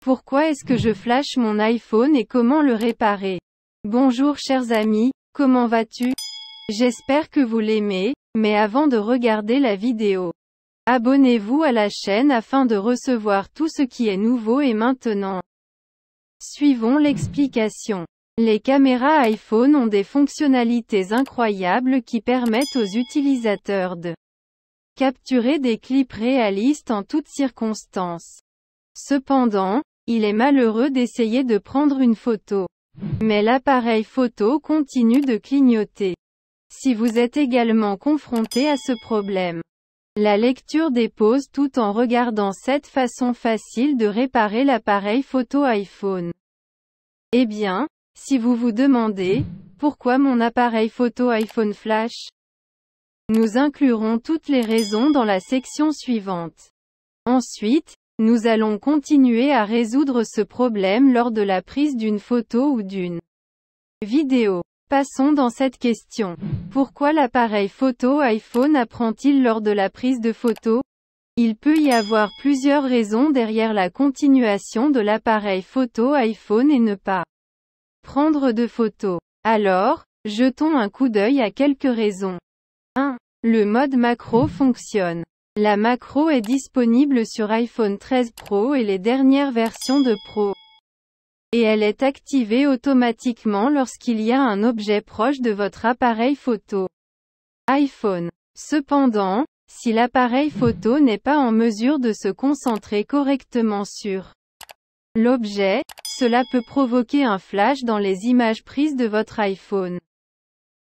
Pourquoi est-ce que je flash mon iPhone et comment le réparer? Bonjour chers amis, comment vas-tu? J'espère que vous l'aimez, mais avant de regarder la vidéo, abonnez-vous à la chaîne afin de recevoir tout ce qui est nouveau et maintenant. Suivons l'explication. Les caméras iPhone ont des fonctionnalités incroyables qui permettent aux utilisateurs de capturer des clips réalistes en toutes circonstances. Cependant, il est malheureux d'essayer de prendre une photo. Mais l'appareil photo continue de clignoter. Si vous êtes également confronté à ce problème, la lecture des pauses tout en regardant cette façon facile de réparer l'appareil photo iPhone. Eh bien, si vous vous demandez, pourquoi mon appareil photo iPhone flash? Nous inclurons toutes les raisons dans la section suivante. Ensuite, nous allons continuer à résoudre ce problème lors de la prise d'une photo ou d'une vidéo. Passons dans cette question. Pourquoi l'appareil photo iPhone apprend-il lors de la prise de photo? Il peut y avoir plusieurs raisons derrière la continuation de l'appareil photo iPhone et ne pas prendre de photos. Alors, jetons un coup d'œil à quelques raisons. 1. Le mode macro fonctionne. La macro est disponible sur iPhone 13 Pro et les dernières versions de Pro. Et elle est activée automatiquement lorsqu'il y a un objet proche de votre appareil photo iPhone. Cependant, si l'appareil photo n'est pas en mesure de se concentrer correctement sur l'objet, cela peut provoquer un flash dans les images prises de votre iPhone.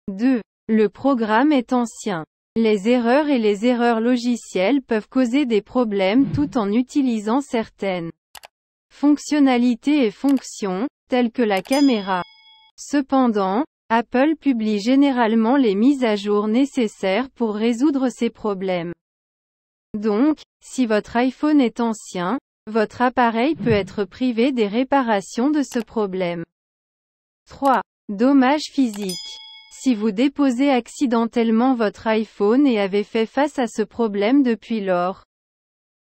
2. Le programme est ancien. Les erreurs et les erreurs logicielles peuvent causer des problèmes tout en utilisant certaines fonctionnalités et fonctions, telles que la caméra. Cependant, Apple publie généralement les mises à jour nécessaires pour résoudre ces problèmes. Donc, si votre iPhone est ancien, votre appareil peut être privé des réparations de ce problème. 3. Dommages physiques. Si vous déposez accidentellement votre iPhone et avez fait face à ce problème depuis lors,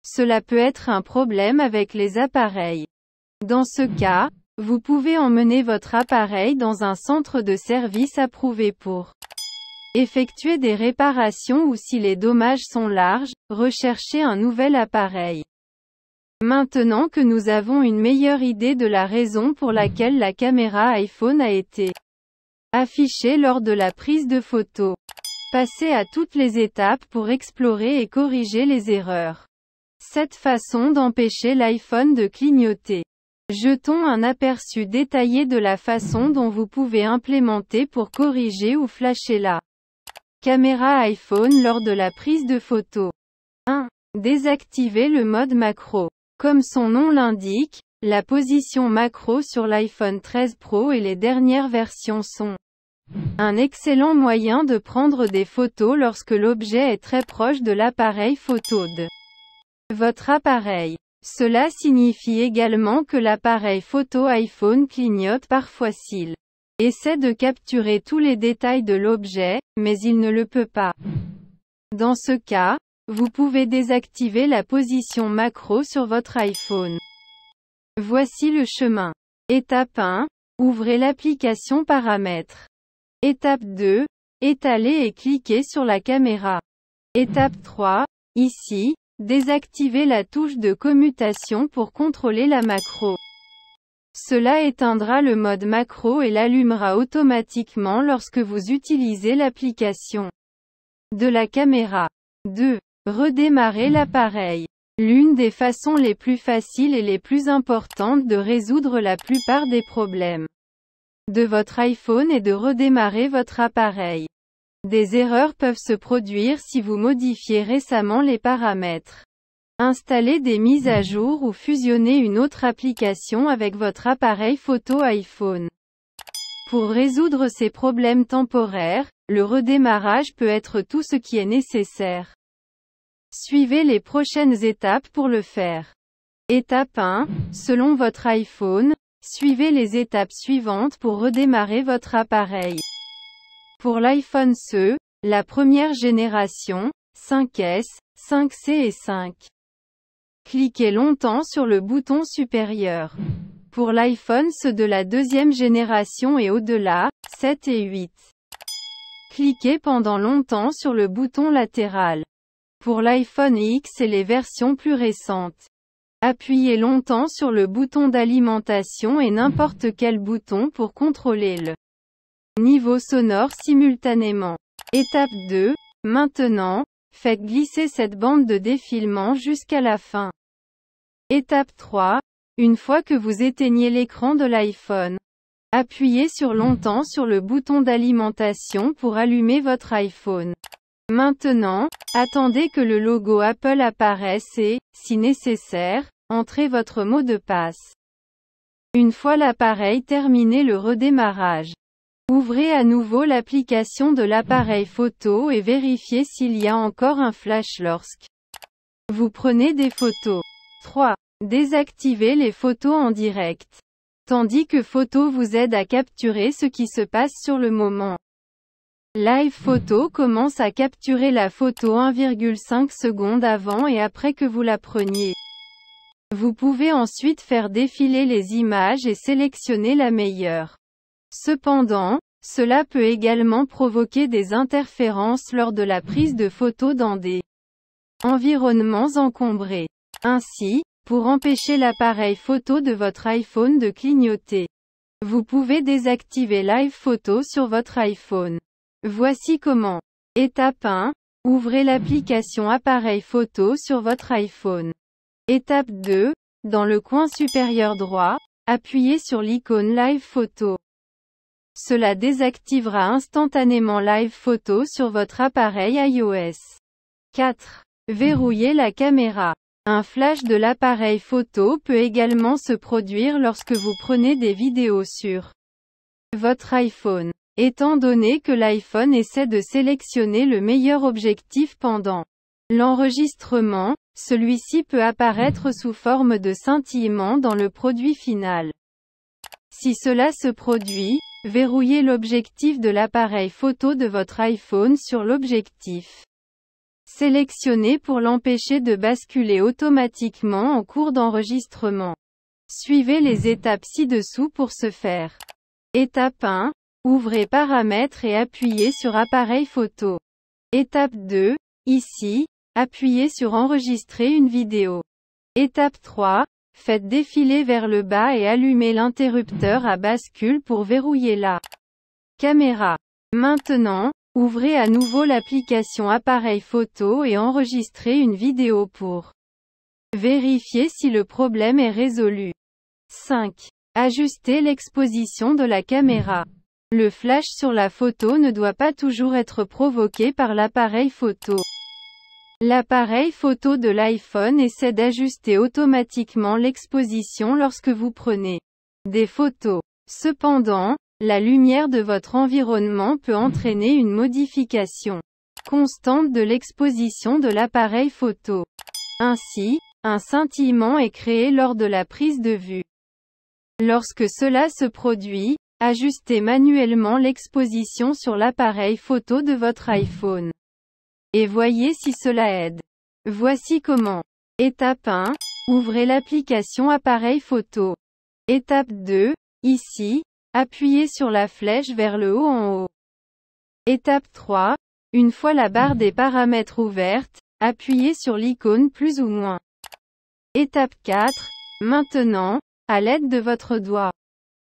cela peut être un problème avec les appareils. Dans ce cas, vous pouvez emmener votre appareil dans un centre de service approuvé pour effectuer des réparations ou si les dommages sont larges, rechercher un nouvel appareil. Maintenant que nous avons une meilleure idée de la raison pour laquelle la caméra iPhone a été affichée lors de la prise de photo, passez à toutes les étapes pour explorer et corriger les erreurs. Cette façon d'empêcher l'iPhone de clignoter. Jetons un aperçu détaillé de la façon dont vous pouvez implémenter pour corriger ou flasher la caméra iPhone lors de la prise de photo. 1. Désactiver le mode macro. Comme son nom l'indique, la position macro sur l'iPhone 13 Pro et les dernières versions sont un excellent moyen de prendre des photos lorsque l'objet est très proche de l'appareil photo de votre appareil. Cela signifie également que l'appareil photo iPhone clignote parfois s'il essaie de capturer tous les détails de l'objet, mais il ne le peut pas. Dans ce cas, vous pouvez désactiver la position macro sur votre iPhone. Voici le chemin. Étape 1. Ouvrez l'application Paramètres. Étape 2. Étaler et cliquez sur la caméra. Étape 3. Ici, désactivez la touche de commutation pour contrôler la macro. Cela éteindra le mode macro et l'allumera automatiquement lorsque vous utilisez l'application de la caméra. 2. Redémarrer l'appareil. L'une des façons les plus faciles et les plus importantes de résoudre la plupart des problèmes de votre iPhone est de redémarrer votre appareil. Des erreurs peuvent se produire si vous modifiez récemment les paramètres. Installez des mises à jour ou fusionnez une autre application avec votre appareil photo iPhone. Pour résoudre ces problèmes temporaires, le redémarrage peut être tout ce qui est nécessaire. Suivez les prochaines étapes pour le faire. Étape 1. Selon votre iPhone, suivez les étapes suivantes pour redémarrer votre appareil. Pour l'iPhone SE, la première génération, 5S, 5C et 5. Cliquez longtemps sur le bouton supérieur. Pour l'iPhone ceux de la deuxième génération et au-delà, 7 et 8. Cliquez pendant longtemps sur le bouton latéral. Pour l'iPhone X et les versions plus récentes. Appuyez longtemps sur le bouton d'alimentation et n'importe quel bouton pour contrôler le niveau sonore simultanément. Étape 2. Maintenant, faites glisser cette bande de défilement jusqu'à la fin. Étape 3. Une fois que vous éteignez l'écran de l'iPhone, appuyez sur longtemps sur le bouton d'alimentation pour allumer votre iPhone. Maintenant, attendez que le logo Apple apparaisse et, si nécessaire, entrez votre mot de passe. Une fois l'appareil terminé le redémarrage, ouvrez à nouveau l'application de l'appareil photo et vérifiez s'il y a encore un flash lorsque vous prenez des photos. 3. Désactivez les photos en direct. Tandis que Photo vous aide à capturer ce qui se passe sur le moment. Live Photo commence à capturer la photo 1,5 secondes avant et après que vous la preniez. Vous pouvez ensuite faire défiler les images et sélectionner la meilleure. Cependant, cela peut également provoquer des interférences lors de la prise de photos dans des environnements encombrés. Ainsi, pour empêcher l'appareil photo de votre iPhone de clignoter, vous pouvez désactiver Live Photo sur votre iPhone. Voici comment. Étape 1. Ouvrez l'application Appareil photo sur votre iPhone. Étape 2. Dans le coin supérieur droit, appuyez sur l'icône Live Photo. Cela désactivera instantanément Live Photo sur votre appareil iOS. 4. Verrouillez la caméra. Un flash de l'appareil photo peut également se produire lorsque vous prenez des vidéos sur votre iPhone. Étant donné que l'iPhone essaie de sélectionner le meilleur objectif pendant l'enregistrement, celui-ci peut apparaître sous forme de scintillement dans le produit final. Si cela se produit, verrouillez l'objectif de l'appareil photo de votre iPhone sur l'objectif sélectionné pour l'empêcher de basculer automatiquement en cours d'enregistrement. Suivez les étapes ci-dessous pour ce faire. Étape 1. Ouvrez Paramètres et appuyez sur Appareil photo. Étape 2. Ici, appuyez sur Enregistrer une vidéo. Étape 3. Faites défiler vers le bas et allumez l'interrupteur à bascule pour verrouiller la caméra. Maintenant, ouvrez à nouveau l'application Appareil photo et enregistrez une vidéo pour vérifier si le problème est résolu. 5. Ajustez l'exposition de la caméra. Le flash sur la photo ne doit pas toujours être provoqué par l'appareil photo. L'appareil photo de l'iPhone essaie d'ajuster automatiquement l'exposition lorsque vous prenez des photos. Cependant, la lumière de votre environnement peut entraîner une modification constante de l'exposition de l'appareil photo. Ainsi, un scintillement est créé lors de la prise de vue. Lorsque cela se produit, ajustez manuellement l'exposition sur l'appareil photo de votre iPhone. Et voyez si cela aide. Voici comment. Étape 1. Ouvrez l'application Appareil photo. Étape 2. Ici, appuyez sur la flèche vers le haut en haut. Étape 3. Une fois la barre des paramètres ouverte, appuyez sur l'icône plus ou moins. Étape 4. Maintenant, à l'aide de votre doigt,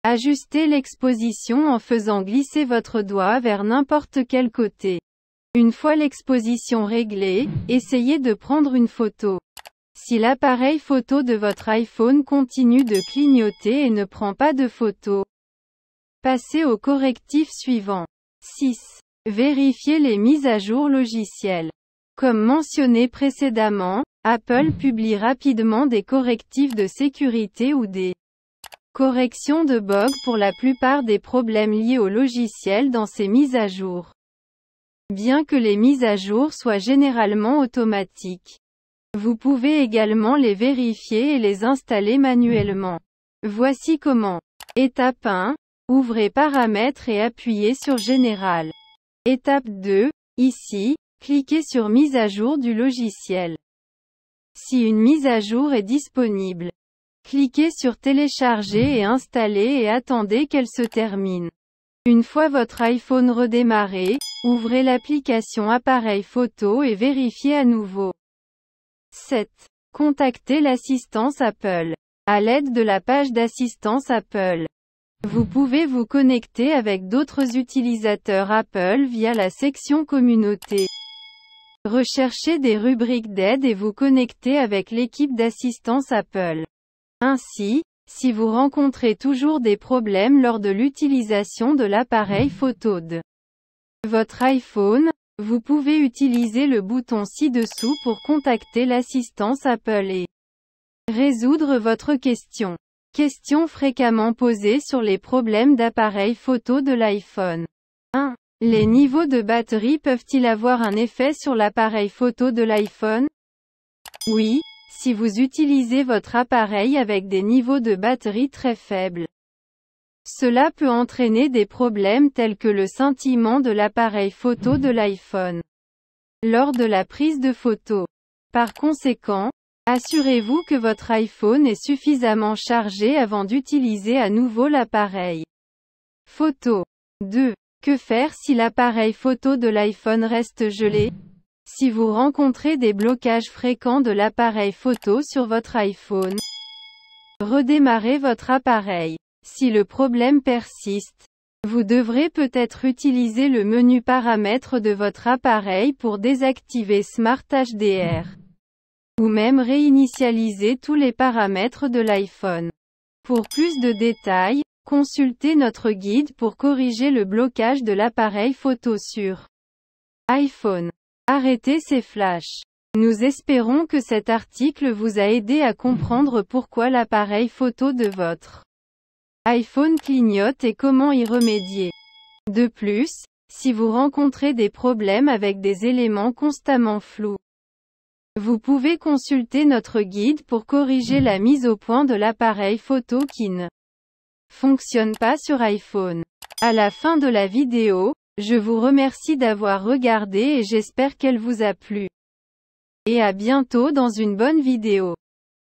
ajustez l'exposition en faisant glisser votre doigt vers n'importe quel côté. Une fois l'exposition réglée, essayez de prendre une photo. Si l'appareil photo de votre iPhone continue de clignoter et ne prend pas de photo, passez au correctif suivant. 6. Vérifiez les mises à jour logicielles. Comme mentionné précédemment, Apple publie rapidement des correctifs de sécurité ou des corrections de bugs pour la plupart des problèmes liés au logiciel dans ses mises à jour. Bien que les mises à jour soient généralement automatiques, vous pouvez également les vérifier et les installer manuellement. Voici comment. Étape 1. Ouvrez Paramètres et appuyez sur Général. Étape 2. Ici, cliquez sur Mise à jour du logiciel. Si une mise à jour est disponible, cliquez sur télécharger et installer et attendez qu'elle se termine. Une fois votre iPhone redémarré, ouvrez l'application appareil photo et vérifiez à nouveau. 7. Contactez l'assistance Apple. À l'aide de la page d'assistance Apple, vous pouvez vous connecter avec d'autres utilisateurs Apple via la section Communauté. Recherchez des rubriques d'aide et vous connectez avec l'équipe d'assistance Apple. Ainsi, si vous rencontrez toujours des problèmes lors de l'utilisation de l'appareil photo de votre iPhone, vous pouvez utiliser le bouton ci-dessous pour contacter l'assistance Apple et résoudre votre question. Questions fréquemment posées sur les problèmes d'appareil photo de l'iPhone. 1. Les niveaux de batterie peuvent-ils avoir un effet sur l'appareil photo de l'iPhone? Oui, si vous utilisez votre appareil avec des niveaux de batterie très faibles. Cela peut entraîner des problèmes tels que le scintillement de l'appareil photo de l'iPhone lors de la prise de photos. Par conséquent, assurez-vous que votre iPhone est suffisamment chargé avant d'utiliser à nouveau l'appareil photo. 2. Que faire si l'appareil photo de l'iPhone reste gelé? Si vous rencontrez des blocages fréquents de l'appareil photo sur votre iPhone, redémarrez votre appareil. Si le problème persiste, vous devrez peut-être utiliser le menu paramètres de votre appareil pour désactiver Smart HDR. Ou même réinitialiser tous les paramètres de l'iPhone. Pour plus de détails, consultez notre guide pour corriger le blocage de l'appareil photo sur iPhone. Arrêtez ces flashs. Nous espérons que cet article vous a aidé à comprendre pourquoi l'appareil photo de votre iPhone clignote et comment y remédier. De plus, si vous rencontrez des problèmes avec des éléments constamment flous, vous pouvez consulter notre guide pour corriger la mise au point de l'appareil photo qui ne fonctionne pas sur iPhone. À la fin de la vidéo, je vous remercie d'avoir regardé et j'espère qu'elle vous a plu. Et à bientôt dans une bonne vidéo.